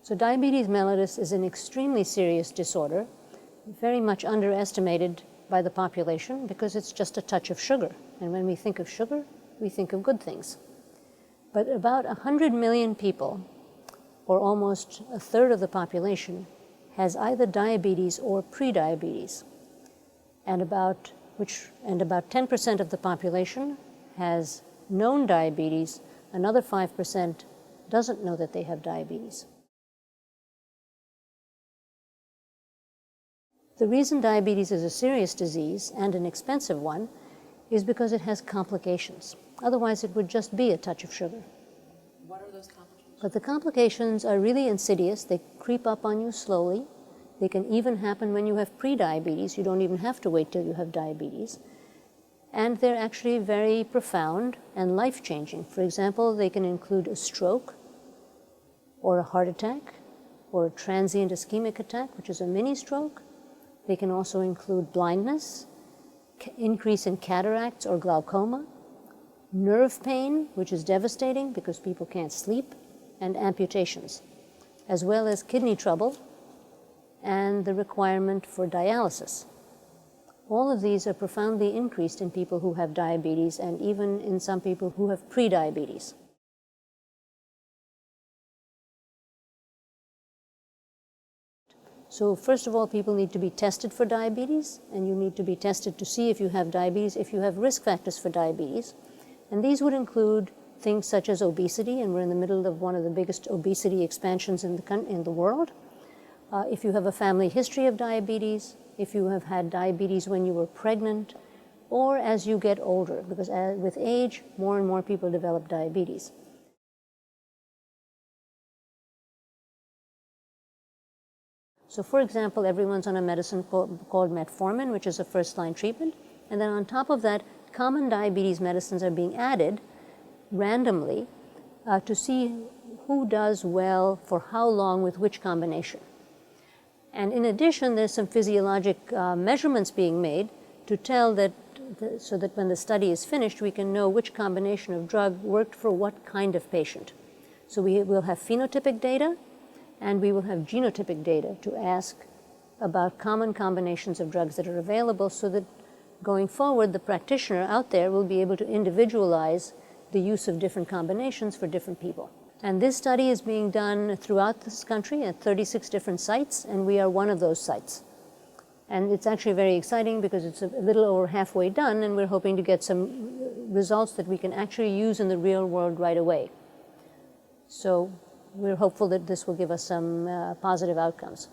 So diabetes mellitus is an extremely serious disorder, very much underestimated by the population because it's just a touch of sugar. And when we think of sugar, we think of good things. But about 100 million people, or almost a third of the population, has either diabetes or prediabetes. And about 10% of the population has known diabetes. Another 5% doesn't know that they have diabetes. The reason diabetes is a serious disease and an expensive one is because it has complications. Otherwise, it would just be a touch of sugar. What are those complications? But the complications are really insidious. They creep up on you slowly. They can even happen when you have prediabetes. You don't even have to wait till you have diabetes. And they're actually very profound and life-changing. For example, they can include a stroke or a heart attack or a transient ischemic attack, which is a mini stroke. They can also include blindness, increase in cataracts or glaucoma, nerve pain, which is devastating because people can't sleep, and amputations, as well as kidney trouble and the requirement for dialysis. All of these are profoundly increased in people who have diabetes and even in some people who have prediabetes. So first of all, people need to be tested for diabetes, and you need to be tested to see if you have diabetes, if you have risk factors for diabetes. And these would include things such as obesity, and we're in the middle of one of the biggest obesity expansions in the world. If you have a family history of diabetes, if you have had diabetes when you were pregnant, or as you get older, because with age, more and more people develop diabetes. So for example, everyone's on a medicine called metformin, which is a first-line treatment. And then on top of that, common diabetes medicines are being added randomly to see who does well for how long with which combination. And in addition, there's some physiologic measurements being made to tell that, so that when the study is finished, we can know which combination of drug worked for what kind of patient. So we will have phenotypic data, and we will have genotypic data to ask about common combinations of drugs that are available, so that going forward, the practitioner out there will be able to individualize the use of different combinations for different people. And this study is being done throughout this country at 36 different sites, and we are one of those sites. And it's actually very exciting because it's a little over halfway done, and we're hoping to get some results that we can actually use in the real world right away. So we're hopeful that this will give us some positive outcomes.